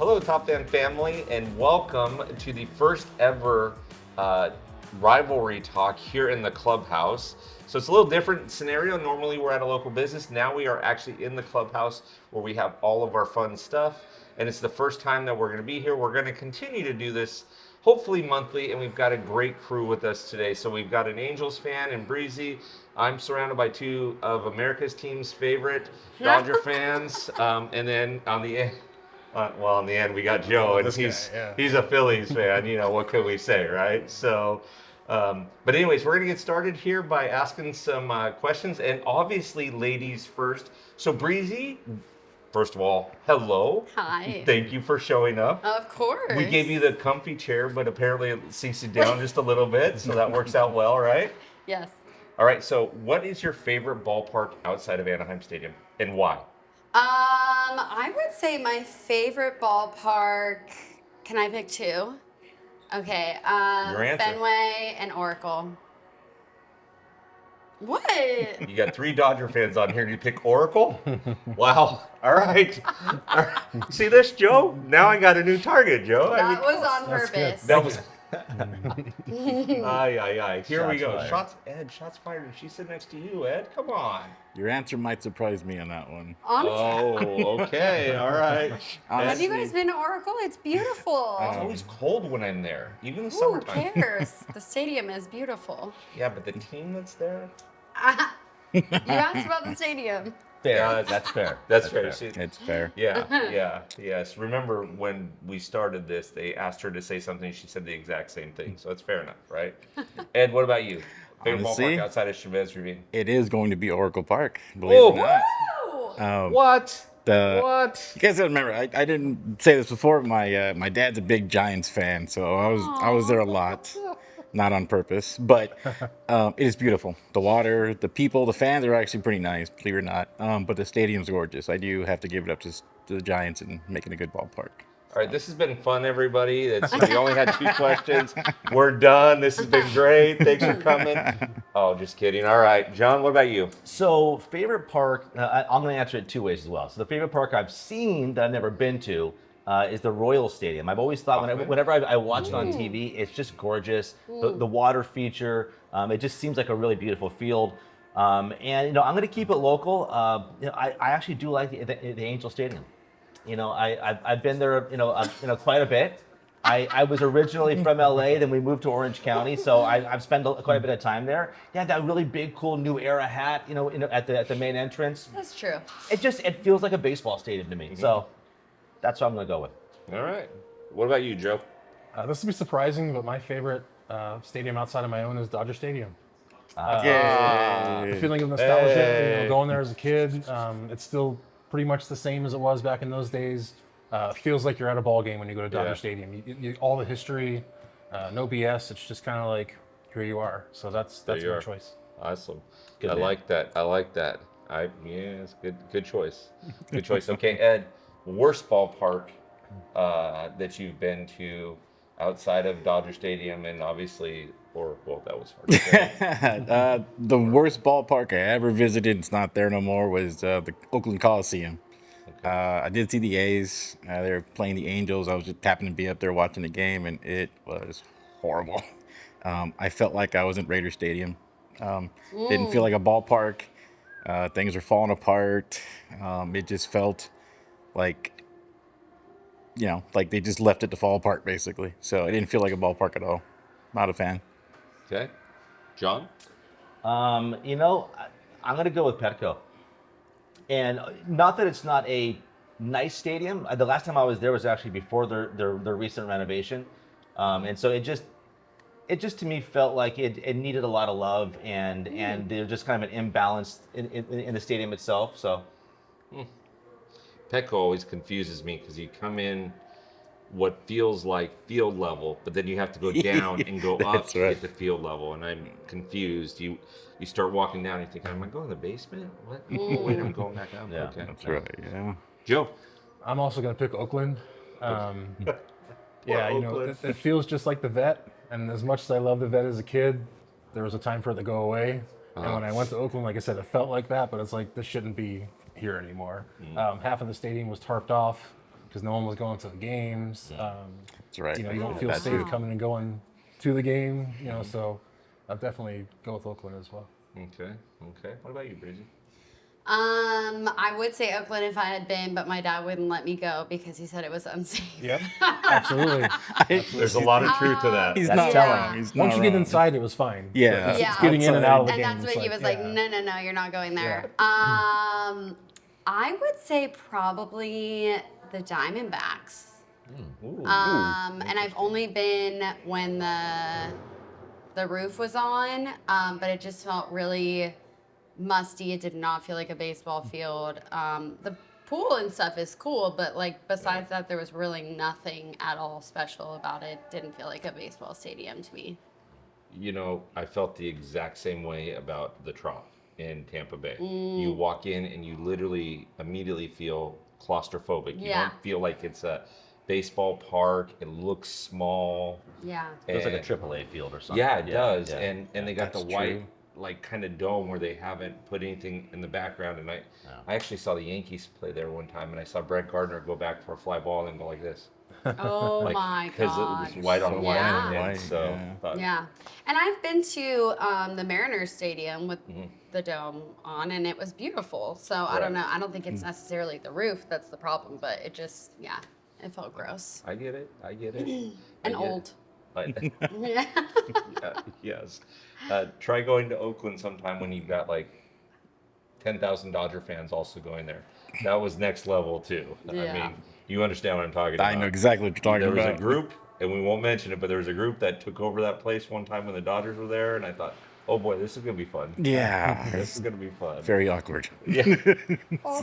Hello, Top Fan family, and welcome to the first ever rivalry talk here in the Clubhouse. So it's a little different scenario. Normally we're at a local business. Now we are actually in the Clubhouse where we have all of our fun stuff. And it's the first time that we're going to be here. We're going to continue to do this hopefully monthly, and we've got a great crew with us today. So we've got an Angels fan and Breezy. I'm surrounded by two of America's team's favorite Dodger fans. And then on the end, in the end, we got Joe, and he's a Phillies fan. You know, what could we say, right? So, but anyways, we're going to get started here by asking some questions, and obviously, ladies first. So, Breezy, first of all, hello. Hi. Thank you for showing up. Of course. We gave you the comfy chair, but apparently it sinks you down just a little bit, so that works out well, right? Yes. All right, so what is your favorite ballpark outside of Anaheim Stadium, and why? I would say my favorite ballpark. Can I pick two? Okay. Your answer. Fenway and Oracle. What? You got three Dodger fans on here, and you pick Oracle? Wow. All right. See this, Joe? Now I got a new target, Joe. That was on purpose. That was. Aye. Here we go. Fired. Shots fired, and she's sitting next to you, Ed. Come on. Your answer might surprise me on that one. Honestly. Oh, okay. All right. Have you guys been to Oracle? It's beautiful. It's always cold when I'm there, even in the Who summertime. cares? The stadium is beautiful. Yeah, but the team that's there. You asked about the stadium. Fair. That's fair. That's fair. See, It's fair. Yes. Remember when we started this, they asked her to say something. She said the exact same thing. So it's fair enough, right? Ed, what about you? Favorite Honestly, ballpark outside of Chavez Ravine? It is going to be Oracle Park, believe it or not. Woo! What? What? You guys don't remember? I didn't say this before. My dad's a big Giants fan, so I was there a lot, not on purpose, but it is beautiful. The water, the people, the fans are actually pretty nice, believe it or not. But the stadium's gorgeous. I do have to give it up to the Giants and making a good ballpark. All right, this has been fun, everybody. We only had 2 questions. We're done. This has been great. Thanks for coming. Oh, just kidding. All right, John, what about you? So, favorite park, I'm going to answer it 2 ways as well. So, the favorite park I've seen that I've never been to is the Royal Stadium. I've always thought, whenever I watch it on TV, it's just gorgeous. The water feature, it just seems like a really beautiful field. And, I'm going to keep it local. I actually do like the Angel Stadium. I've been there, quite a bit. I was originally from LA, then we moved to Orange County, so I've spent quite a bit of time there. They had that really big, cool New Era hat, at the main entrance. That's true. It feels like a baseball stadium to me. So that's what I'm gonna go with. All right. What about you, Joe? This will be surprising, but my favorite stadium outside of my own is Dodger Stadium. Yay. The feeling of nostalgia, going there as a kid, it's still pretty much the same as it was back in those days. Feels like you're at a ball game when you go to Dodger Stadium. All the history, no BS. It's just kind of like, here you are. So that's my choice. Awesome. Good I man. like that. It's good choice. Good choice. Okay, Ed, worst ballpark that you've been to outside of Dodger Stadium and obviously Oracle. That was hard to say. The worst ballpark I ever visited, it's not there no more, was the Oakland Coliseum. I did see the A's. They were playing the Angels. I was just happened to be up there watching the game, and it was horrible. I felt like I was in Raider Stadium. Didn't feel like a ballpark. Things were falling apart. It just felt like, like they just left it to fall apart, basically. So it didn't feel like a ballpark at all. Not a fan. Okay. John? I'm gonna go with Petco. And not that it's not a nice stadium. The last time I was there was actually before their recent renovation, and so it just to me felt like it needed a lot of love, and there's just kind of an imbalance in the stadium itself. So Petco always confuses me because you come in what feels like field level, but then you have to go down and go up to get to field level, and I'm confused. You start walking down, and you think, am I going to the basement? What? Oh, wait, I'm going back up. Yeah, okay. That's right, yeah. Joe? I'm also going to pick Oakland. Oakland. It feels just like the Vet. And as much as I loved the Vet as a kid, there was a time for it to go away. And when I went to Oakland, like I said, it felt like that, but it's like, this shouldn't be here anymore. Half of the stadium was tarped off because no one was going to the games. That's right. You know, I you don't get feel that safe too. coming and going to the game. You know, so I'll definitely go with Oakland as well. Okay. Okay. What about you, Breezy? I would say Oakland if I had been, but my dad wouldn't let me go because he said it was unsafe. Yep, absolutely. There's a lot of truth to that. He's That's not telling. wrong. He's Once not you get wrong. inside, it was fine. Yeah. But it's Yeah. getting in and out of the And game. that's it's what he was like, yeah. no, you're not going there. Yeah. I would say probably the Diamondbacks. Ooh. And I've only been when the roof was on, but it just felt really musty. It did not feel like a baseball field. The pool and stuff is cool, but like besides that, there was really nothing at all special about it. Didn't feel like a baseball stadium to me. You know, I felt the exact same way about the Trop in Tampa Bay. Mm. You walk in and you literally immediately feel claustrophobic. You Yeah. don't feel like it's a baseball park. It looks small. Yeah. Feels like a And- AAA field or something. Yeah, it does. yeah. And they got the That's white true. like kind of dome where they haven't put anything in the background. And I actually saw the Yankees play there one time, and I saw Brett Gardner go back for a fly ball and go like this. Oh Like, my because it god. was white on So white. Yeah. And white, so, yeah. thought- Yeah, and I've been to the Mariners Stadium with Mm-hmm. the dome on, and it was beautiful. So I Right. don't know. I don't think it's necessarily the roof that's the problem, but it just, yeah, it felt gross I get it. I get it. I and get old. it. Yeah. Yes. Try going to Oakland sometime when you've got like 10,000 Dodger fans also going there. That was next level too. I Yeah. mean, you understand what I'm talking about. I know exactly what you're talking There was about. a group, and we won't mention it, but there was a group that took over that place one time when the Dodgers were there, and I thought, oh boy, this is gonna be fun. Yeah. This is gonna be fun. Very awkward. Yeah.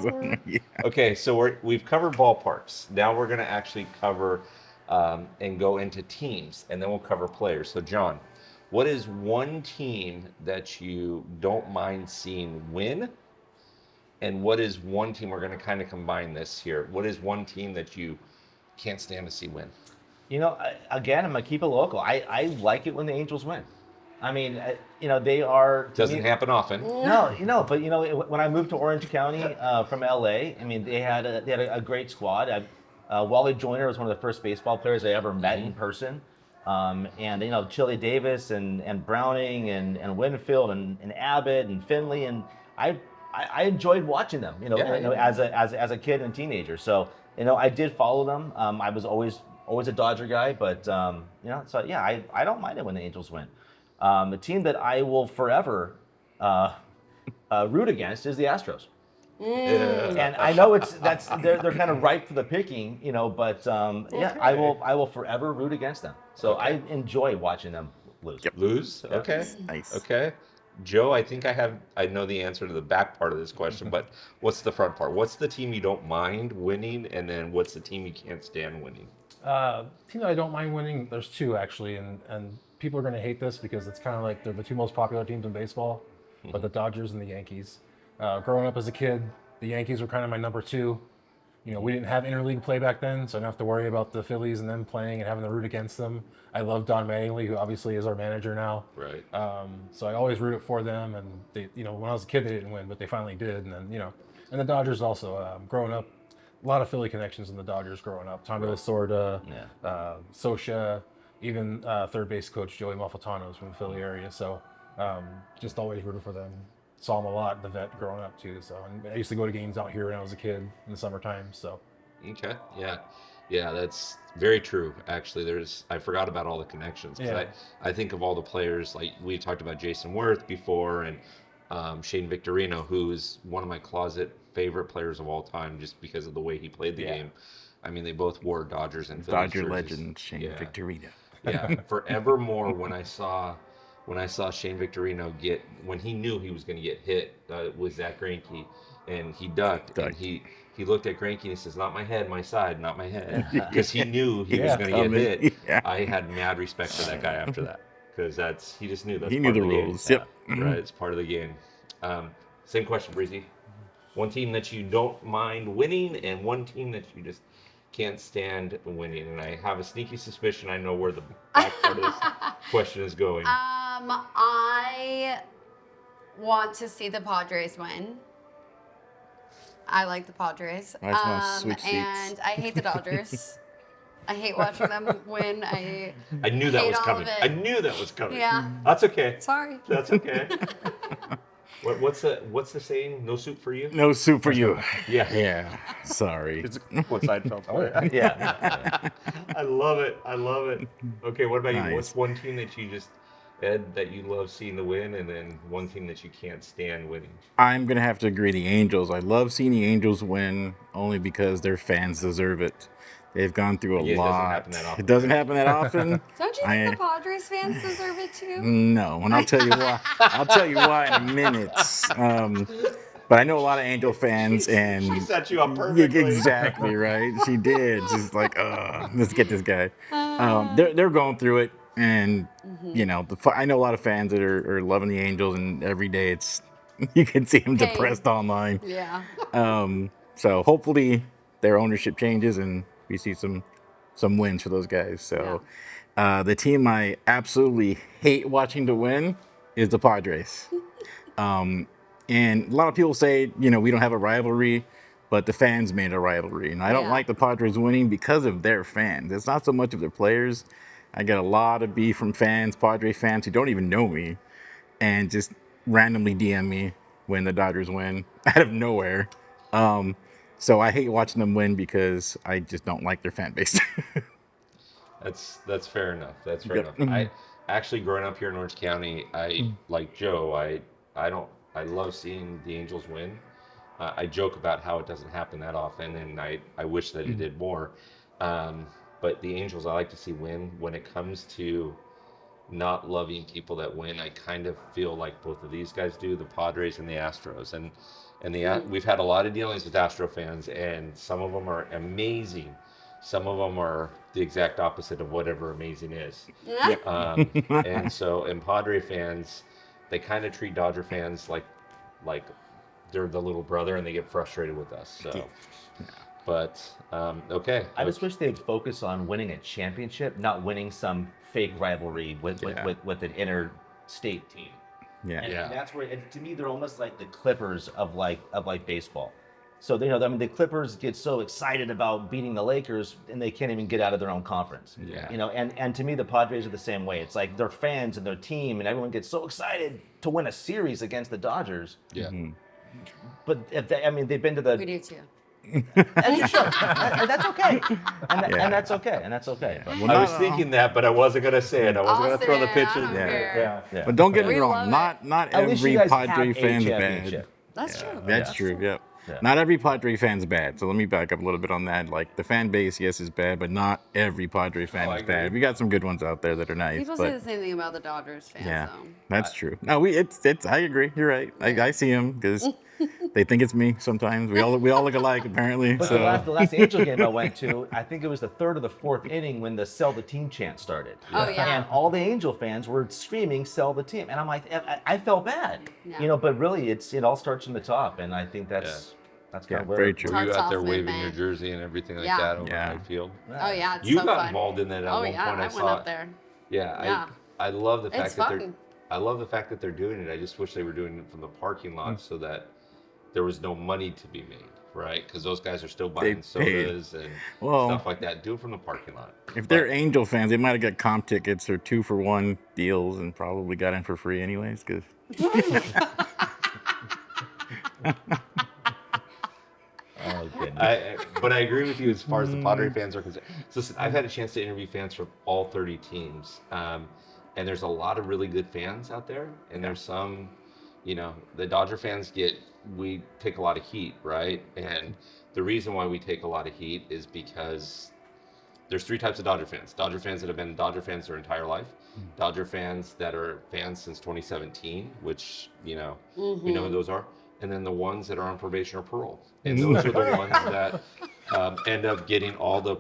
So, yeah. Okay, so we've covered ballparks. Now we're going to actually cover and go into teams, and then we'll cover players. So, John, what is one team that you don't mind seeing win? And what is one team, we're going to kind of combine this here. What is one team that you can't stand to see win? You know, again, I'm gonna keep it local. I like it when the Angels win. I mean, they are. to Doesn't me- happen often. No, but when I moved to Orange County from LA, I mean, they had a great squad. Wally Joyner was one of the first baseball players I ever met in person. And Chili Davis and Browning and Winfield and Abbott and Finley, and I enjoyed watching them. As a kid and teenager. So I did follow them. I was always a Dodger guy, but so yeah, I don't mind it when the Angels win. The team that I will forever root against is the Astros. And I know they're kind of ripe for the picking, but yeah, I will forever root against them. So I enjoy watching them lose. Lose? Okay. Nice. Okay. Joe, I think I know the answer to the back part of this question, but what's the front part? What's the team you don't mind winning, and then what's the team you can't stand winning? Team that I don't mind winning, there's two actually, and people are going to hate this because it's kind of like they're the two most popular teams in baseball, but the Dodgers and the Yankees. Growing up as a kid, the Yankees were kind of my number two. We didn't have interleague play back then, so I don't have to worry about the Phillies and them playing and having to root against them. I love Don Mattingly, who obviously is our manager now. Right. So I always rooted for them, and they, when I was a kid, they didn't win, but they finally did. And then, and the Dodgers also. Growing up, a lot of Philly connections in the Dodgers growing up. Tommy Lasorda, Sosha, even third base coach Joey Malfitano is from the Philly area. So just always rooted for them. Saw him a lot, the vet, growing up too. So and I used to go to games out here when I was a kid in the summertime. So Okay. Yeah, that's very true. Actually, I forgot about all the connections. 'Cause Yeah. I think of all the players, like we talked about Jason Worth before, and Shane Victorino, who is one of my closet favorite players of all time, just because of the way he played the Yeah. game. I mean, they both wore Dodgers and Phillies Dodger jerseys. legend Shane Yeah. Victorino. Yeah, forevermore. When I saw Shane Victorino when he knew he was going to get hit with Zach Greinke, and he ducked. And he looked at Greinke and he says, "Not my head, my side, not my head," because he knew he was Yeah. going to get hit. Yeah. I had mad respect for that guy after that, because he just knew that's He knew part the of the rules. game. Yep. Right, it's part of the game. Same question, Breezy. One team that you don't mind winning, and one team that you just can't stand winning. And I have a sneaky suspicion I know where the back part of this question is going. I want to see the Padres win. I like the Padres. I just wanna switch seats. And I hate the Dodgers. I hate watching them win. I knew that hate was all coming. of it. I knew that was coming. Yeah. That's okay. Sorry. That's okay. What's the saying? No soup for you? No soup for you. Yeah. Yeah. Sorry. What Seinfeld? Oh, yeah. Yeah. I love it. I love it. Okay, what about you? Nice. What's one team that you just, Ed, that you love seeing the win, and then one team that you can't stand winning? I'm gonna have to agree. The Angels. I love seeing the Angels win only because their fans deserve it. They've gone through a Yeah, it doesn't lot. happen that often. It doesn't happen that often. Don't you think the Padres fans deserve it too? No, and I'll tell you why. I'll tell you why in a minute. But I know a lot of Angel fans, and She set you up yeah, perfectly. exactly right. She did. She's like, let's get this guy. They're going through it, and you know, I know a lot of fans that are loving the Angels, and every day it's you can see them Pain. depressed online. Yeah. So hopefully their ownership changes and we see some wins for those guys. So the team I absolutely hate watching to win is the Padres. And a lot of people say, you know, we don't have a rivalry, but the fans made a rivalry. And I don't Yeah. like the Padres winning because of their fans. It's not so much of their players. I get a lot of beef from fans, Padre fans who don't even know me and just randomly DM me when the Dodgers win out of nowhere. So I hate watching them win because I just don't like their fan base. That's fair enough. That's fair Yep. enough. I actually growing up here in Orange County, I like Joe. I love seeing the Angels win. I joke about how it doesn't happen that often, and I wish that it did more. But the Angels, I like to see win. When it comes to not loving people that win, I kind of feel like both of these guys do, the Padres and the Astros. We've had a lot of dealings with Astro fans, and some of them are amazing. Some of them are the exact opposite of whatever amazing is. And Padre fans, they kind of treat Dodger fans like they're the little brother, and they get frustrated with us. So, but okay. I just wish they'd focus on winning a championship, not winning some fake rivalry with an interstate team. Yeah. And Yeah. that's where, and to me, they're almost like the Clippers of baseball. So the Clippers get so excited about beating the Lakers, and they can't even get out of their own conference. Yeah. And to me, the Padres are the same way. It's like their fans and their team, and everyone gets so excited to win a series against the Dodgers. Yeah. But they've been to We the. do too. And you should. And that's okay. And that's okay. And that's okay. But- Well, I was not- thinking that, but I wasn't gonna say it. I wasn't I'll gonna throw the say it, I pitches. don't Yeah. care. yeah. But don't get me We wrong. love Not At least every you guys Padre have a fan's bad. championship. That's true. That's true. Yep. Yeah. Not every Padre fan's bad. So let me back up a little bit on that. Like the fan base, yes, is bad, but not every Padre fan I is agree. bad. We got some good ones out there that are nice. People but say the same thing about the Dodgers fans, yeah, though. that's true. No, it's. I agree. You're right. I see them because they think it's me sometimes. We all look alike apparently. But So the last Angel game I went to, I think it was the third or the fourth inning when the "Sell the Team" chant started. Oh, yeah. And all the Angel fans were screaming "Sell the Team," and I'm like, I felt bad, Yeah. But really, it all starts from the top, and I think that's kind Yeah, of where. very true. Were you Starts out there off waving mid-May. your jersey and everything like Yeah. that over Yeah. the right field? Oh, yeah, it's You so got fun. involved in that at Oh, one yeah, point. I went saw up it. there. Yeah, Yeah. I love the fact It's that fun. I love the fact that they're doing it. I just wish they were doing it from the parking lot so that there was no money to be made, right? Because those guys are still buying paid. sodas and Well, stuff like that. Do it from the parking lot. if they're Angel fans, they might have got comp tickets or 2-for-1 deals and probably got in for free anyways. Because Oh goodness. But I agree with you as far as the Padre fans are concerned. So listen, I've had a chance to interview fans from all 30 teams, and there's a lot of really good fans out there, and there's some, the Dodger fans we take a lot of heat, right? And the reason why we take a lot of heat is because there's three types of Dodger fans. Dodger fans that have been Dodger fans their entire life. Dodger fans that are fans since 2017, which, we know who those are. And then the ones that are on probation or parole. And those are the ones that end up getting all the,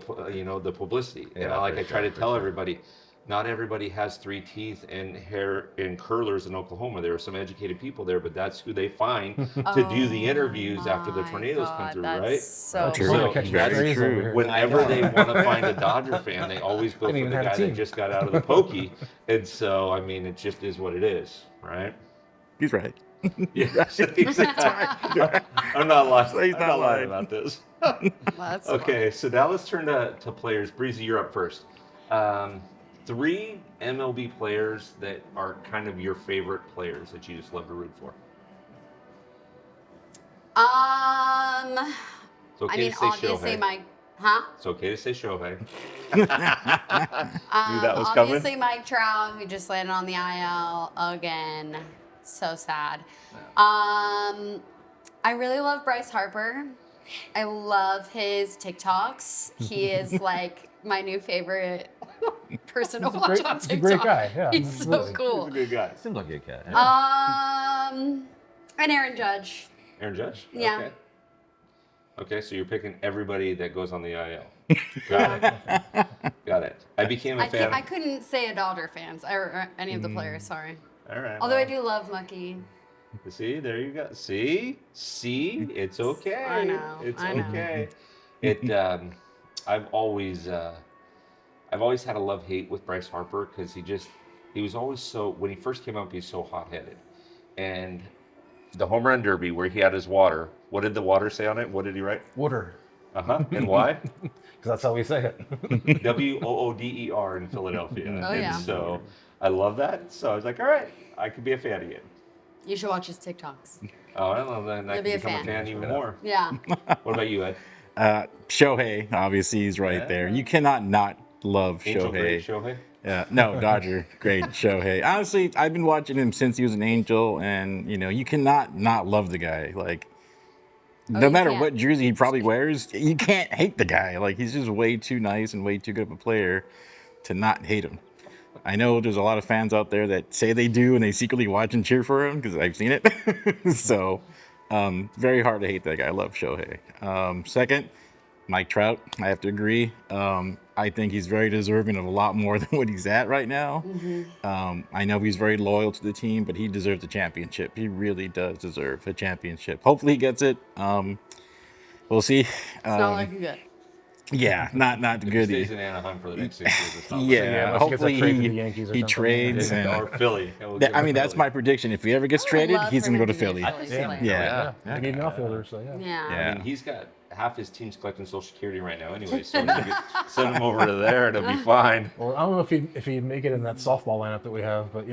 the publicity. And Yeah, I for try to sure, tell everybody, not everybody has 3 teeth and hair and curlers in Oklahoma. There are some educated people there, but that's who they find to do the interviews after the My tornadoes come God, through, that's right? So True. So funny. Catch that's- strays over here. Whenever they want to find a Dodger fan, they always go Didn't for even the have a guy that team. just got out of the pokey. And so, it just is what it is, right? he's right. Yes, exactly. I'm not lying. So he's I'm not not lying lying. about this. That's Okay, so now let's turn to players. Breezy, you're up first. 3 MLB players that are kind of your favorite players that you just love to root for. It's okay I mean, to say obviously Shohei. huh? It's okay to say Shohei. Knew that was coming. Obviously Mike Trout, who just landed on the IL again. So sad. I really love Bryce Harper. I love his TikToks. He is like my new favorite person to watch on TikTok. He's a great guy, yeah, He's so absolutely. cool. He's a good guy. Seems like a good cat. And Aaron Judge. Aaron Judge? Yeah. Okay. Okay, so you're picking everybody that goes on the IL. Got it. Got it. I became a fan. I couldn't say a Dodger fans or any of the players. Sorry. All right. Although I well, do love Mookie. See, there you go. See, it's okay. I know, It's I know. okay. It. I've always had a love-hate with Bryce Harper because he was always so. When he first came up, he's so hot-headed, and the home run derby where he had his water. What did the water say on it? What did he write? Water. And why? Because that's how we say it. WOODER in Philadelphia. Oh, and yeah. so I love that. So I was like, all right, I could be a fan again. You should watch his TikToks. Oh, I love that. I You'll can be a become a fan. fan even more. Yeah. What about you, Ed? Shohei, obviously, he's right there. You cannot not love Angel great Shohei. Shohei? No, Dodger, great Shohei. Honestly, I've been watching him since he was an Angel, and you cannot not love the guy. Like, no you matter can't. what jersey he probably wears, you can't hate the guy. Like, he's just way too nice and way too good of a player to not hate him. I know there's a lot of fans out there that say they do and they secretly watch and cheer for him because I've seen it. So, very hard to hate that guy. I love Shohei. Second, Mike Trout. I have to agree. I think he's very deserving of a lot more than what he's at right now. I know he's very loyal to the team, but he deserves a championship. He really does deserve a championship. Hopefully he gets it. We'll see. It's not looking good. Yeah, not If he good. stays in Anaheim for the next 6 years, it's not Yeah, unless he gets a hopefully trade to the Yankees or he something. trades. like- And, or Philly. I mean, that's my prediction. If he ever gets traded, love he's for going to him go to to be a Philly. Phillies player. Yeah. They need an outfielder, so yeah. Yeah. Yeah. I mean, he's got half his team's collecting Social Security right now anyway, so you could send him over to there and it'll be fine. Well, I don't know if he'd make it in that softball lineup that we have, but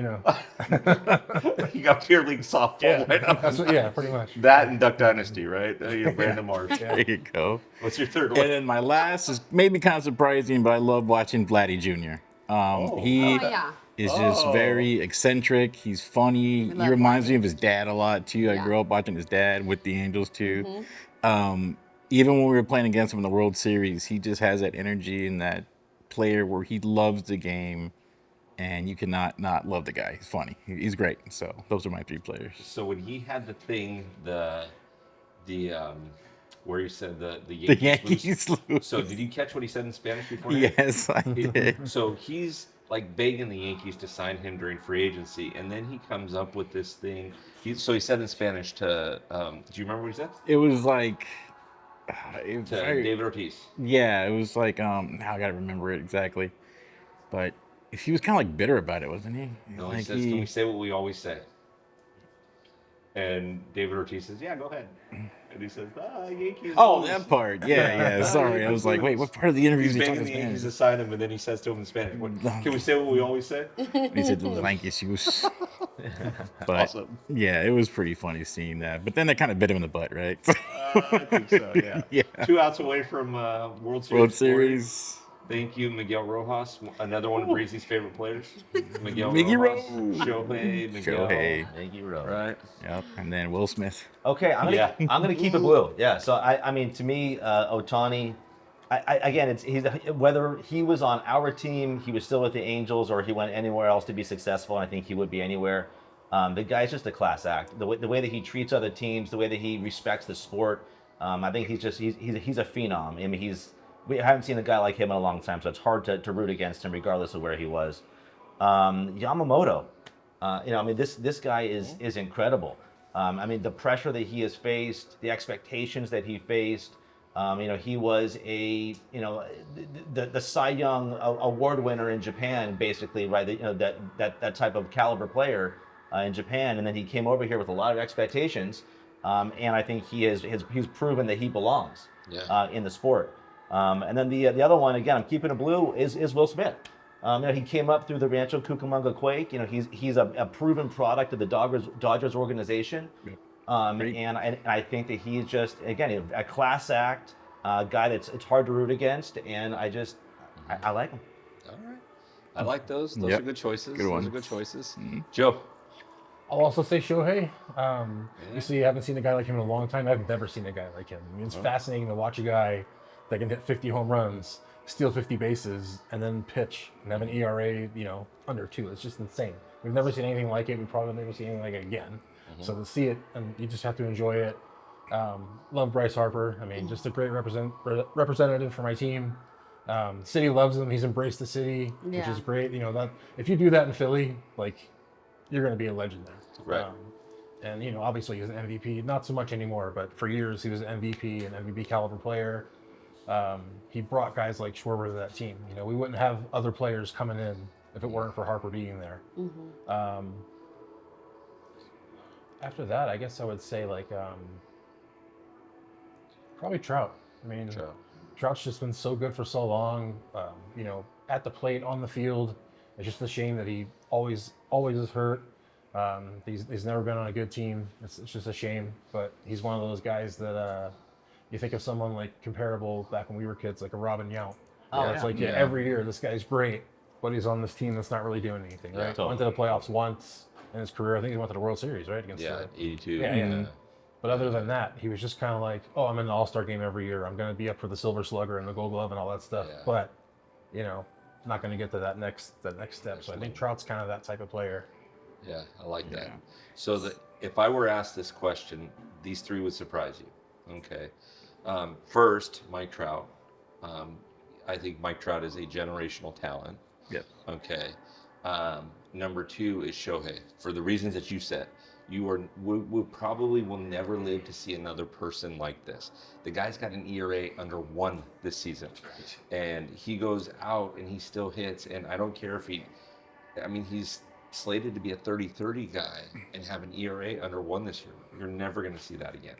You got pure league softball right now. that's what, yeah, pretty much. That and Duck Dynasty, right? You're Brandon Marsh. There you go. What's your third And one? then my last is maybe kind of surprising, but I love watching Vladdy Jr. He Oh, yeah. is just very eccentric. He's funny. He love reminds me of his dad a lot too. I Yeah. grew up watching his dad with the Angels too. Even when we were playing against him in the World Series, he just has that energy and that player where he loves the game, and you cannot not love the guy. He's funny. He's great. So those are my 3 players. So when he had the thing, the where he said the The Yankees, Yankees lose. lose. So did you catch what he said in Spanish before? Yes, I did. So he's like begging the Yankees to sign him during free agency, and then he comes up with this thing. So he said in Spanish to, do you remember what he said? It was like, To David Ortiz. yeah, it was like, now I gotta remember it exactly, but he was kind of like bitter about it, wasn't he? No, Like he says, "Can we say what we always say?" And David Ortiz says, "Yeah, go ahead." And he says, Yankees. Oh, lose." that part. Yeah. Sorry, I was like, wait, what part of the interview He's is he begging talking the Yankees Spanish? to sign him, and then he says to him in Spanish, "Can we say what we always say?" He said the Yankees use. But Awesome. yeah, it was pretty funny seeing that. But then they kind of bit him in the butt, right? I think so. Yeah. Yeah. 2 outs away from World Series. World glory. Series. Thank you, Miguel Rojas, another one of Breezy's favorite players. Miguel Miggy Rojas, Rose. Shohei, Miguel. Shohei. Thank you, Ro. Right. Yep. And then Will Smith. Okay, I'm gonna keep it blue. Yeah. So I mean, to me, Ohtani. Again, whether he was on our team, he was still with the Angels, or he went anywhere else to be successful, and I think he would be anywhere. The guy's just a class act. The way that he treats other teams, the way that he respects the sport. I think he's a phenom. I mean, we haven't seen a guy like him in a long time, so it's hard to root against him, regardless of where he was. Yamamoto, I mean, this guy is incredible. I mean, the pressure that he has faced, the expectations that he faced. He was the Cy Young award winner in Japan, basically, right? That type of caliber player. in Japan, and then he came over here with a lot of expectations, and I think he's proven that he belongs in the sport. And then the other one, again, I'm keeping it blue, is Will Smith. He came up through the Rancho Cucamonga Quake. He's a proven product of the Dodgers organization. And I think that he's just, again, a class act guy it's hard to root against, and I like him. All right. I like those. Those are good choices. Good Those ones. are good choices. Joe. I'll also say Shohei. You see, I haven't seen a guy like him in a long time. I've never seen a guy like him. I mean, it's fascinating to watch a guy that can hit 50 home runs, steal 50 bases, and then pitch and have an ERA, under 2. It's just insane. We've never seen anything like it. We probably never see anything like it again. So to see it, and you just have to enjoy it. Love Bryce Harper. I mean, just a great representative for my team. City loves him. He's embraced the city, which is great. That if you do that in Philly, you're going to be a legend there. Right. And obviously he's an MVP. Not so much anymore, but for years he was an MVP, an MVP caliber player. He brought guys like Schwarber to that team. We wouldn't have other players coming in if it weren't for Harper being there. After that, I guess I would say probably Trout. I mean, Trout's just been so good for so long. At the plate, on the field, it's just a shame that he always is hurt. He's never been on a good team. It's just a shame. But he's one of those guys that you think of someone like comparable back when we were kids, like a Robin Yount. It's every year this guy's great, but he's on this team that's not really doing anything. Right? Totally. Went to the playoffs once in his career. I think he went to the World Series, right? Against 82. Yeah. But other than that, he was just kind of like, oh, I'm in the All-Star game every year. I'm going to be up for the Silver Slugger and the Gold Glove and all that stuff. Yeah. But, not going to get to that next step. So I think Trout's kind of that type of player. Yeah, I like that. So if I were asked this question, these 3 would surprise you. Okay. First, Mike Trout. I think Mike Trout is a generational talent. Yep. Okay. Number 2 is Shohei. For the reasons that you said, we probably will never live to see another person like this. The guy's got an ERA under 1 this season, and he goes out and he still hits. And I don't care if he's slated to be a 30-30 guy and have an ERA under 1 this year. You're never going to see that again.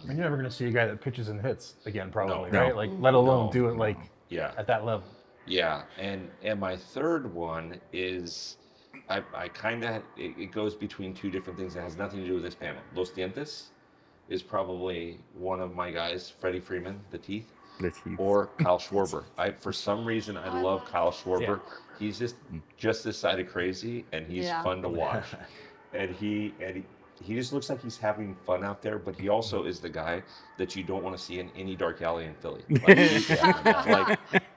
You're never going to see a guy that pitches and hits again, probably, No. right? Let alone do it at that level. Yeah, and my third one is, I kind of, it goes between 2 different things that has nothing to do with this panel. Los Dientes is probably one of my guys, Freddie Freeman, the teeth, or Kyle Schwarber. For some reason, I love Kyle Schwarber. Yeah. He's just this side of crazy, and he's fun to watch. And he just looks like he's having fun out there, but he also is the guy that you don't want to see in any dark alley in Philly.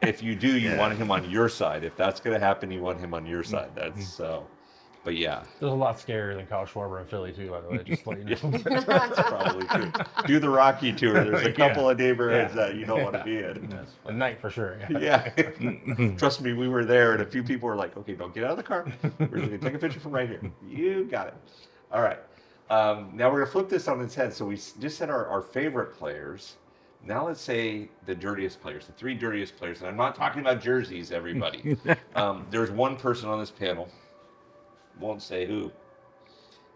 If you do, you want him on your side. If that's going to happen, you want him on your side. That's so. But yeah. There's a lot scarier than Kyle Schwarber in Philly too, by the way. Just to let you know. That's probably true. Do the Rocky tour. There's a couple of neighborhoods that you don't want to be in. At night for sure. Yeah. Trust me, we were there, and a few people were like, "Okay, don't get out of the car. We're going to take a picture from right here." You got it. All right. Now we're going to flip this on its head. So we just said our favorite players. Now let's say the dirtiest players, the 3 dirtiest players. And I'm not talking about jerseys, everybody. There's one person on this panel, won't say who,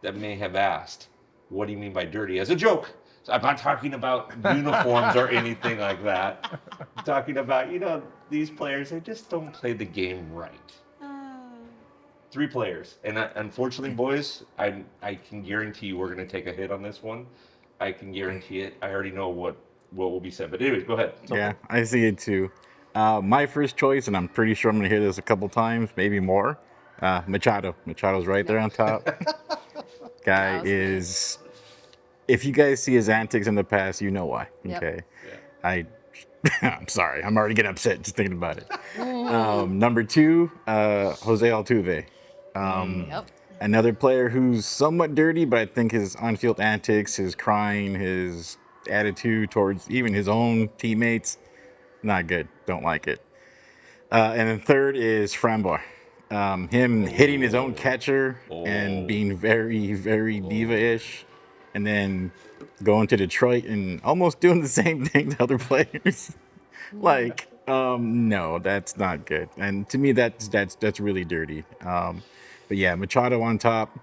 that may have asked, what do you mean by dirty? As a joke. So I'm not talking about uniforms or anything like that. I'm talking about, these players, they just don't play the game right. 3 players. And unfortunately, boys, I can guarantee you we're going to take a hit on this one. I can guarantee it. I already know what will be said. But anyways, go ahead. Yeah, I see it too. My first choice, and I'm pretty sure I'm going to hear this a couple times, maybe more, Machado. Machado's right there on top. Guy is, if you guys see his antics in the past, you know why. Okay. Yeah. I'm sorry. I'm already getting upset just thinking about it. Number 2, Jose Altuve. Another player who's somewhat dirty, but I think his on-field antics, his crying, his attitude towards even his own teammates, not good. Don't like it. And then 3rd is Framboy. Him hitting his own catcher and being very, very diva-ish, and then going to Detroit and almost doing the same thing to other players. No, that's not good. And to me, that's really dirty. But But yeah, Machado on top,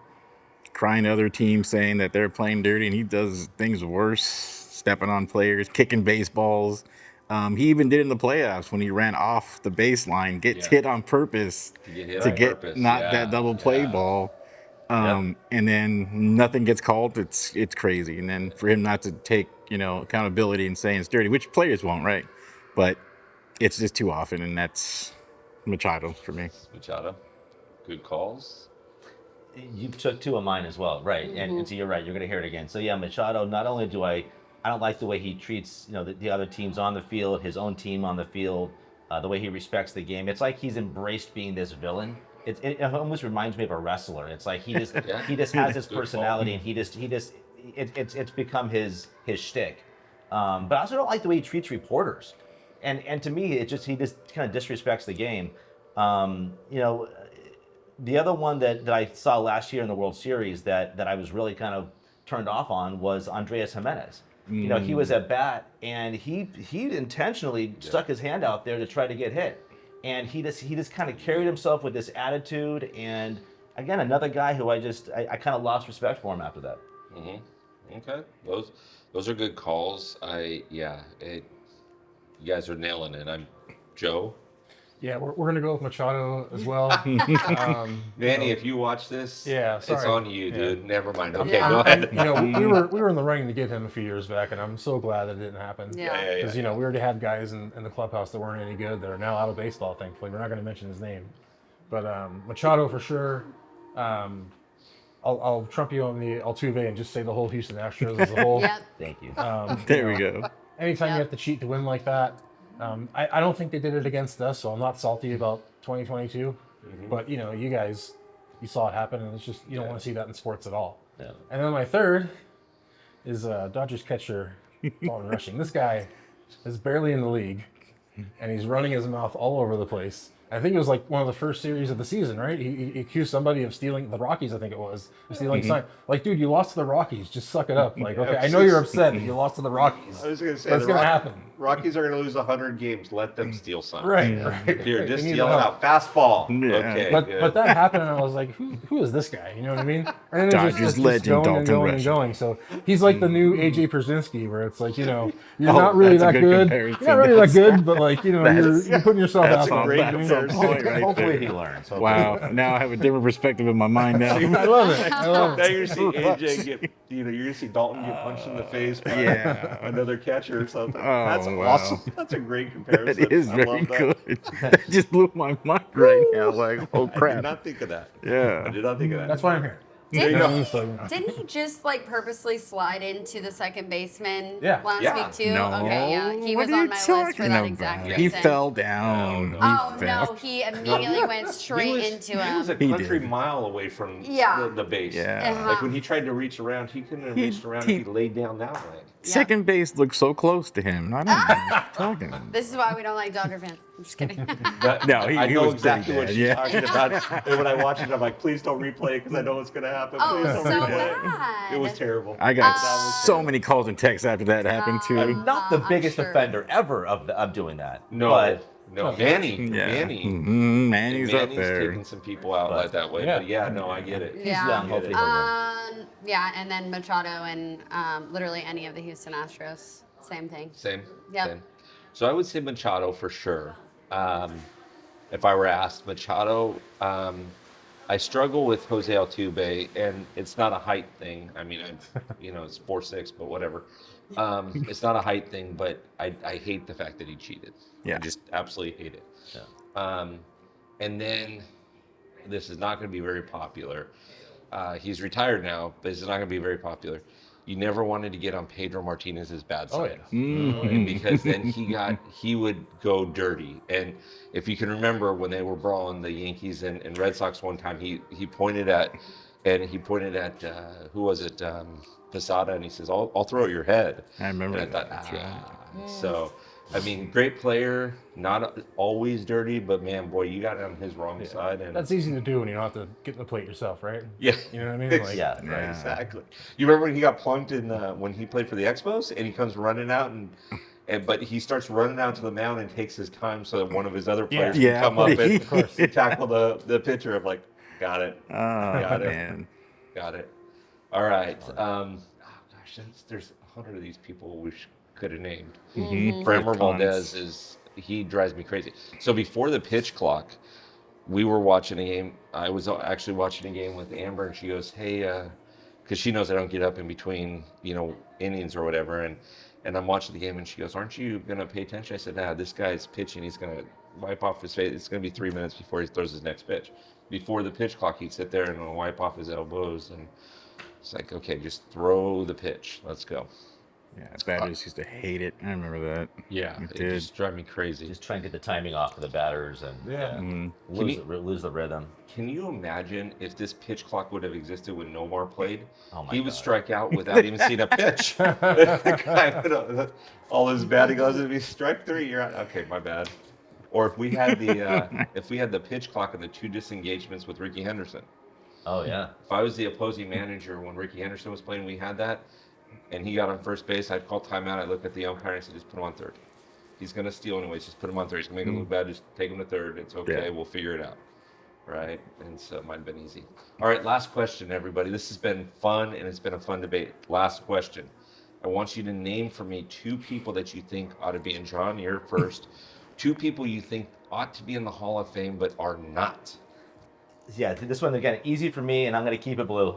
crying to other teams saying that they're playing dirty, and he does things worse, stepping on players, kicking baseballs. He even did in the playoffs when he ran off the baseline, gets Yeah. hit on purpose To get hit to on get purpose. not Yeah, that double play yeah. ball. And then nothing gets called. It's crazy. And then for him not to take accountability and saying it's dirty, which players won't, right? But it's just too often, and that's Machado for me. Machado, good calls. You took two of mine as well, right? And so you're right. You're going to hear it again. So yeah, Machado. Not only do I don't like the way he treats the other teams on the field, his own team on the field, the way he respects the game. It's like he's embraced being this villain. It almost reminds me of a wrestler. It's like he just he just has his Good personality, and it's become his shtick. But I also don't like the way he treats reporters, and to me, he just kind of disrespects the game. The other one that I saw last year in the World Series that I was really kind of turned off on was Andreas Jimenez. He was at bat and he intentionally stuck his hand out there to try to get hit, and he just kind of carried himself with this attitude. And again, another guy who I kind of lost respect for him after that. Okay, those are good calls. You guys are nailing it. I'm Joe. Yeah, we're gonna go with Machado as well. Manny, if you watch this, Yeah, it's sorry. on you, dude. Yeah. Never mind. Okay, And- go and, ahead. we were in the running to get him a few years back, and I'm so glad that it didn't happen. Yeah. Because we already had guys in the clubhouse that weren't any good that are now out of baseball. Thankfully, we're not going to mention his name, but Machado for sure. I'll trump you on the Altuve and just say the whole Houston Astros as a whole. Yep. Thank you. There we go. Anytime Yep. you have to cheat to win like that, I don't think they did it against us, so I'm not salty about 2022. But you guys, you saw it happen, and it's just you don't want to see that in sports at all. Yeah. And then my third is Dodgers catcher Dalton Rushing. This guy is barely in the league, and he's running his mouth all over the place. I think it was like one of the first series of the season, right? He accused somebody of stealing the Rockies. I think it was of stealing sign. Like, dude, you lost to the Rockies. Just suck it up. Like, okay, I know you're upset that you lost to the Rockies. I was going to say, But it's gonna happen. Rockies are going to lose 100 games. Let them steal some. Right. Here, just They need yell it the out. help. Fastball. Yeah. Okay. But good. that happened, and I was like, who is this guy? You know what I mean? And then it Dodgers just legend going Dalton and going and Rushing. going. So he's like the new AJ Przinsky, where it's like, you're Oh, not really that's a that good good. comparison. You're not really that good, but like, you're putting yourself out that's a there. great you know what I mean? comparison. Point right Hopefully he there. learns. Wow. Now I have a different perspective in my mind now. I love it. I love Now it. you're going to see AJ get, you're going to see Dalton get punched in the face by another catcher or something. Oh, That's wow. awesome. That's a great comparison. That is I very love that. good. That just blew my mind right now. Like, oh I did crap. not think of that. Yeah. I did not think of that. That's why I'm here. There you go. Didn't he just like purposely slide into the second baseman Yeah. last Yeah. week too? No. Okay, yeah. He What was are you on my list for talking that about? exact He reason. fell down. No, no. Oh He fell. no, he immediately went straight into He was a him. He country did. mile away from Yeah. the base. Yeah. Uh-huh. Like when he tried to reach around, he couldn't have He- reached around he- if he laid down that way. Second base looked so close to him. I don't know what you're talking about. This is why we don't like Dodger fans. I'm just kidding. No, he I know was exactly pretty what bad, she's yeah. talking about. And when I watch it, I'm like, please don't replay it because I know what's going to happen. Oh, Please so don't replay it. bad. It was terrible. I got That was so terrible. many calls and texts after that happened too. I'm not the I'm biggest sure. offender ever of doing that. No, But no, Manny. Yeah. Manny. Manny's up Manny's there. taking some people out like that way. Yeah. But yeah, no, I get it. he's Yeah. young. Hopefully he'll learn. Yeah, and then Machado and literally any of the Houston Astros, same thing. Same. Yep. Same. So I would say Machado for sure. If I were asked, Machado, I struggle with Jose Altuve, and it's not a height thing. I mean, it's 4'6", but whatever. It's not a height thing, but I hate the fact that he cheated. Yeah. I just absolutely hate it. Yeah. And then this is not going to be very popular. He's retired now, but it's not going to be very popular. You never wanted to get on Pedro Martinez's bad Oh, side. yeah. And because then he would go dirty. And if you can remember when they were brawling the Yankees and Red Sox one time, he pointed at who was it, Posada, and he says, "I'll throw at your head." I remember And I that. thought, That's right. So, I mean, great player, not always dirty, but man, boy, you got on his wrong side. And That's easy to do when you don't have to get in the plate yourself, right? yeah. You know what I mean? Like, Yeah. Right, Yeah. exactly. You remember when he got plunked in when he played for the Expos, and he comes running out but he starts running out to the mound and takes his time so that one of his other players Yeah. can come up Yeah. and tackle the pitcher. Of like, Got it. Oh, Got it. man. Got it. All right. Oh gosh, there's 100 of these people we could have named. Mm-hmm. Framber Valdez he drives me crazy. So before the pitch clock, we were watching a game. I was actually watching a game with Amber, and she goes, "Hey," because she knows I don't get up in between, innings or whatever, and I'm watching the game, and she goes, "Aren't you gonna pay attention?" I said, "Nah, this guy's pitching. He's gonna wipe off his face. It's gonna be 3 minutes before he throws his next pitch. Before the pitch clock, he'd sit there and wipe off his elbows, and it's like, okay, just throw the pitch. Let's go." Yeah, batters used to hate it. I remember that. Yeah, It it did. just drive me crazy. Just try and get the timing off of the batters and lose the rhythm. Can you imagine if this pitch clock would have existed when Nomar played? Oh my He would God. strike out without even seeing a pitch. The guy would all his batting gloves would be strike three. You're out. Okay, my bad. Or if we had the pitch clock and the two disengagements with Ricky Henderson. Oh yeah. If I was the opposing manager when Ricky Henderson was playing, we had that, and he got on first base, I'd call timeout. I'd look at the umpire and I said, just put him on third. He's going to steal anyways. Just put him on third. He's going to make it look bad. Just take him to third. It's okay. Yeah. We'll figure it out. Right? And so it might have been easy. All right, last question, everybody. This has been fun, and it's been a fun debate. Last question. I want you to name for me two people that you think ought to be in. John, you're first. Two people you think ought to be in the Hall of Fame but are not. Yeah, this one again, easy for me, and I'm going to keep it blue.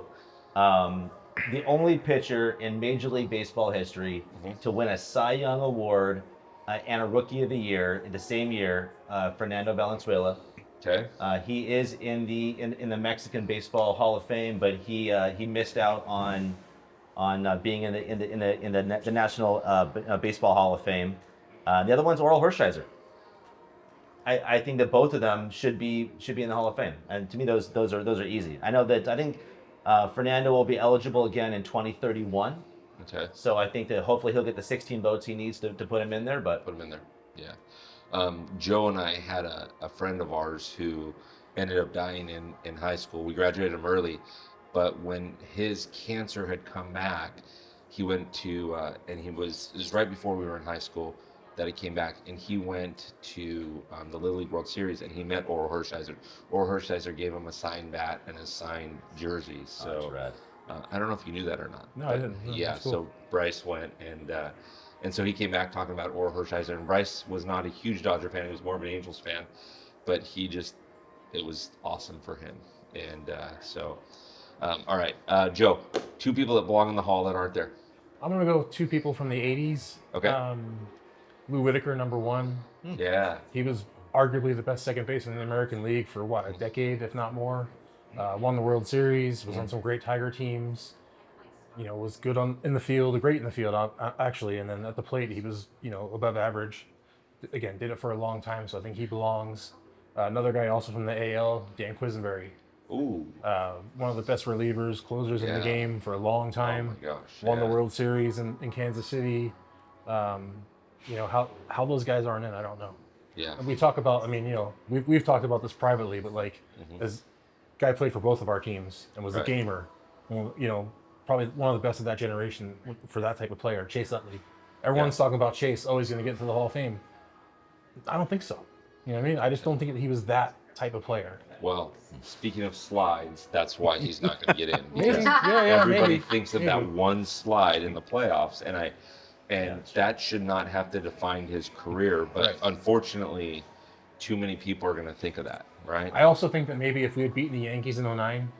The only pitcher in Major League Baseball history to win a Cy Young Award and a Rookie of the Year in the same year, Fernando Valenzuela. Okay. He is in the Mexican Baseball Hall of Fame, but he missed out on being in the National Baseball Hall of Fame. The other one's Oral Hershiser. I think that both of them should be in the Hall of Fame, and to me those are easy. I think Fernando will be eligible again in 2031. Okay. So I think that hopefully he'll get the 16 votes he needs to put him in there. But Put him in there. Yeah. Joe and I had a friend of ours who ended up dying in high school. We graduated him early, but when his cancer had come back, he went to, and it was right before we were in high school that it came back, and he went to the Little League World Series, and he met Oral Hershiser. Oral Hershiser gave him a signed bat and a signed jersey. So that's rad. I don't know if you knew that or not. No, I didn't. No, Yeah, that's cool. so Bryce went and so he came back talking about Oral Hershiser, and Bryce was not a huge Dodger fan; he was more of an Angels fan, but it was awesome for him. And all right, Joe, two people that belong in the Hall that aren't there. I'm gonna go two people from the '80s. Okay. Lou Whitaker, number one. Yeah. He was arguably the best second baseman in the American League for a decade, if not more. Won the World Series, was on some great Tiger teams. Was good in the field, great in the field, actually. And then at the plate, he was, above average. Again, did it for a long time, so I think he belongs. Another guy also from the AL, Dan Quisenberry. Ooh. One of the best relievers, closers in the game for a long time. Oh my gosh. Won the World Series in Kansas City. How those guys aren't in, I don't know. Yeah. And we talk about, we've talked about this privately, but this guy played for both of our teams and was a gamer. Probably one of the best of that generation for that type of player, Chase Utley. Everyone's talking about Chase, he's going to get into the Hall of Fame. I don't think so. You know what I mean? I just don't think he was that type of player. Well, speaking of slides, that's why he's not going to get in. Maybe. Because everybody thinks of that one slide in the playoffs, and that should not have to define his career. But unfortunately, too many people are going to think of that, right? I also think that maybe if we had beaten the Yankees in '09,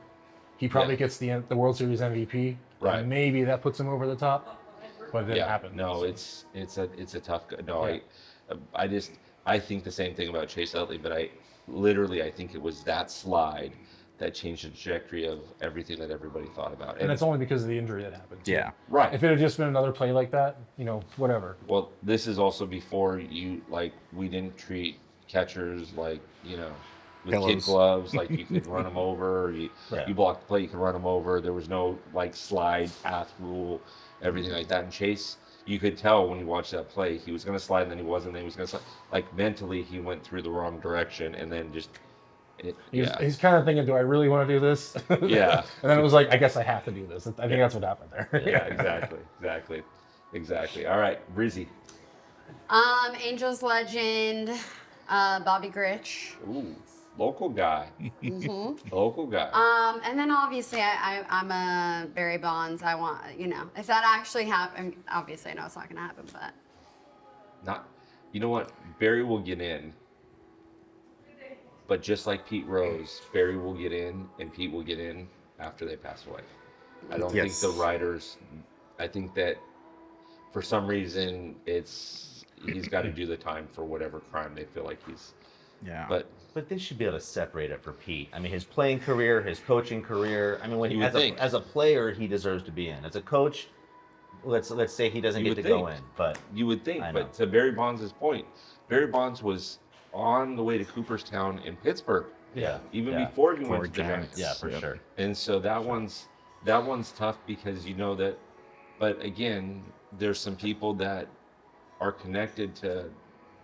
he probably gets the World Series MVP. Right. And maybe that puts him over the top, but it didn't happen. No, so. it's a tough. No, I think the same thing about Chase Utley, but I think it was that slide that changed the trajectory of everything that everybody thought about. And it's only because of the injury that happened. Yeah. Right. If it had just been another play like that, whatever. Well, this is also before we didn't treat catchers with kid gloves, like you could run them over. You block the play, you could run them over. There was no slide path rule, everything like that. And Chase, you could tell when you watched that play, he was going to slide, and then he wasn't. Then he was going to slide. Mentally, he went through the wrong direction, and then just. He's kind of thinking, do I really want to do this? Yeah. And then it was like, I guess I have to do this. I think that's what happened there. Yeah, exactly. All right, Brizzy. Angels legend, Bobby Grich. Ooh. Local guy. Local guy. And then obviously I'm a Barry Bonds. I want, if that actually happened, obviously I know it's not going to happen, but. Not, you know what? Barry will get in, but just like Pete Rose, Barry will get in, and Pete will get in after they pass away. I don't think the Yes. writers. I think that for some reason he's got to do the time for whatever crime they feel like he's. Yeah. But they should be able to separate it for Pete. I mean, his playing career, his coaching career. I mean, when You would think. as a player, he deserves to be in. As a coach, let's say he doesn't You get would to think. go in. But you would think. I know. But to Barry Bonds' point, Barry Bonds was on the way to Cooperstown in Pittsburgh. Yeah. Even Yeah. before he For went to the Giants. Giants. Yeah, for Yep. sure. And so that one's tough because you know that. But again, there's some people that are connected to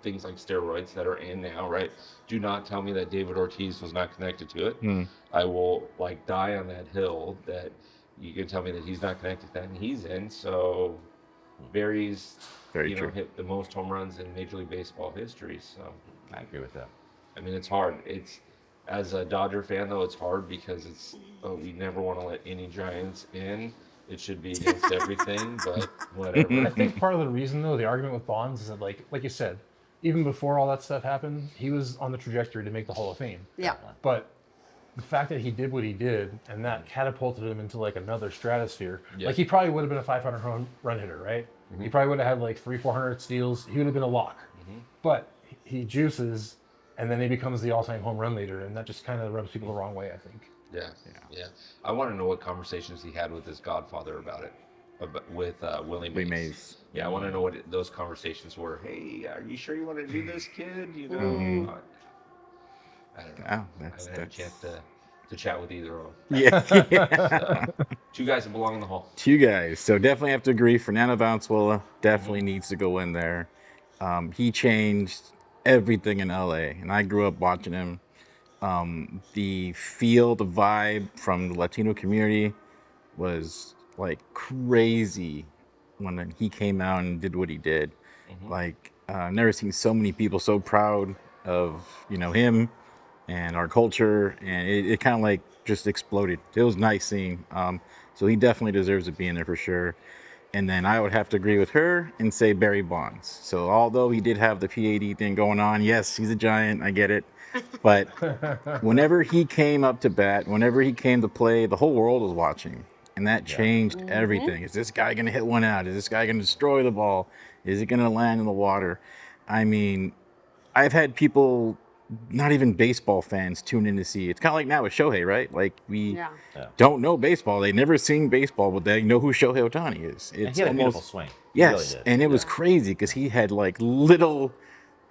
things like steroids that are in now, right? Do not tell me that David Ortiz was not connected to it. Hmm. I will like die on that hill that you can tell me that he's not connected to that and he's in. So Barry's Very true. hit the most home runs in Major League Baseball history. So I agree with that. I mean it's hard. It's as a Dodger fan though, it's hard because we never want to let any Giants in. It should be against everything, but whatever. I think part of the reason, though, the argument with Bonds is that, like you said, even before all that stuff happened, he was on the trajectory to make the Hall of Fame. Yeah. But the fact that he did what he did and that catapulted him into like another stratosphere. Yeah. Like he probably would have been a 500 run hitter, right? He probably would have had like 400 steals. He would have been a lock. But he juices, and then he becomes the all-time home run leader, and that just kind of rubs people the wrong way, I think. Yeah. I want to know what conversations he had with his godfather about it, with Willie Mays. Mays. Yeah, I want to know what those conversations were. Hey, are you sure you want to do this, kid? I don't know. Oh, I haven't had a chance to chat with either of them. Yeah. Two guys that belong in the hall. Two guys. So definitely have to agree. Fernando Valenzuela definitely needs to go in there. He changed everything in LA, and I grew up watching him. The feel, the vibe from the Latino community was like crazy when he came out and did what he did. Like I've never seen so many people so proud of him and our culture, and it kind of like just exploded. It was nice seeing. So he definitely deserves to be in there for sure. And then I would have to agree with her and say Barry Bonds. So although he did have the PAD thing going on, yes, he's a Giant, I get it. But whenever he came up to bat, whenever he came to play, the whole world was watching. And that changed everything. Is this guy going to hit one out? Is this guy going to destroy the ball? Is it going to land in the water? I mean, I've had people, not even baseball fans, tune in to see. It's kind of like now with Shohei, right? Like we don't know baseball. They never seen baseball, but they know who Shohei Ohtani is. And It's he had a beautiful almost swing. He really yes, did. and it was crazy because he had like little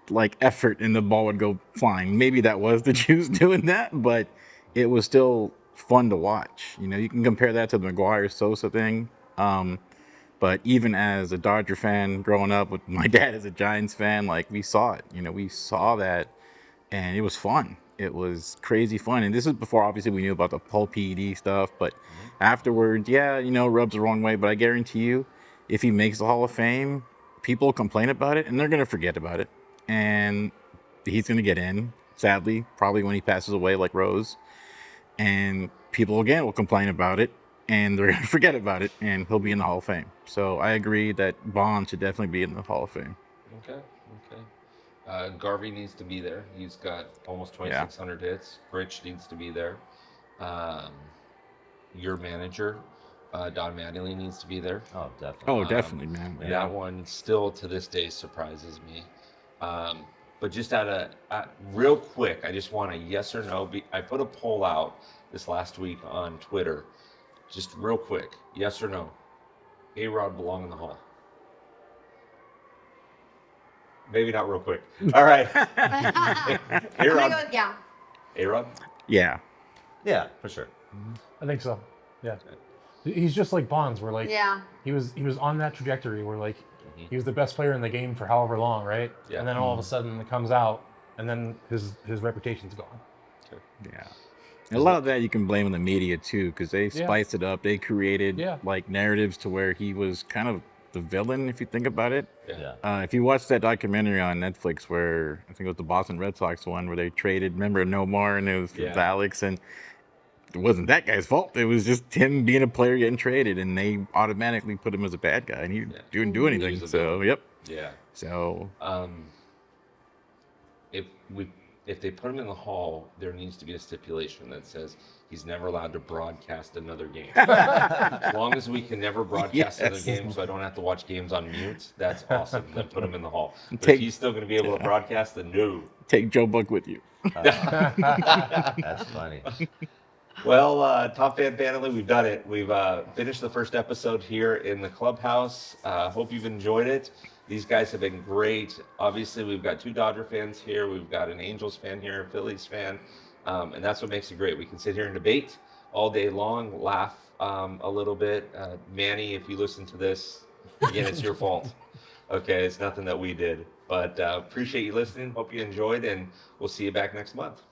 like effort and the ball would go flying. Maybe that was the juice doing that, but it was still fun to watch. You can compare that to the McGuire Sosa thing. But even as a Dodger fan growing up with my dad as a Giants fan, like we saw it. We saw that, and it was fun. It was crazy fun. And this is before obviously we knew about the whole PED stuff. But afterwards, rubs the wrong way. But I guarantee you, if he makes the Hall of Fame, people complain about it and they're gonna forget about it. And he's gonna get in, sadly, probably when he passes away, like Rose. And people again will complain about it and they're gonna forget about it, and he'll be in the Hall of Fame. So I agree that Bond should definitely be in the Hall of Fame. Okay. Garvey needs to be there. He's got almost 2,600 hits. Rich needs to be there. Your manager, Don Mattingly, needs to be there. Oh, definitely. Oh, definitely, man. That one still to this day surprises me. But just real quick, I just want a yes or no. I put a poll out this last week on Twitter. Just real quick, yes or no. A-Rod belong in the Hall? Maybe not real quick. All right. I'm gonna A-Rod. go with yeah. A-Rod? Yeah. Yeah, for sure. I think so. Yeah. He's just like Bonds, where like Yeah. he was on that trajectory where like he was the best player in the game for however long, right? Yeah. And then all of a sudden it comes out, and then his reputation's gone. Yeah. And a lot of that you can blame on the media too, because they spiced it up. They created Yeah. like narratives to where he was kind of the villain if you think about it. Yeah. If you watch that documentary on Netflix where I think it was the Boston Red Sox one where they traded, remember Nomar and it was Alex, and it wasn't that guy's fault. It was just him being a player getting traded, and they automatically put him as a bad guy, and he didn't do anything. was a So villain. yep. Yeah. So If they put him in the hall, there needs to be a stipulation that says he's never allowed to broadcast another game. As long as we can never broadcast another game, so I don't have to watch games on mute, that's awesome. Then put him in the hall. But if he's still going to be able to broadcast, then no. Take Joe Buck with you. That's funny. Well, Top Fan Family, we've done it. We've finished the first episode here in the Clubhouse. Hope you've enjoyed it. These guys have been great. Obviously, we've got 2 Dodger fans here. We've got an Angels fan here, a Phillies fan. And that's what makes it great. We can sit here and debate all day long, laugh a little bit. Manny, if you listen to this, again, it's your fault. Okay, it's nothing that we did. But appreciate you listening. Hope you enjoyed, and we'll see you back next month.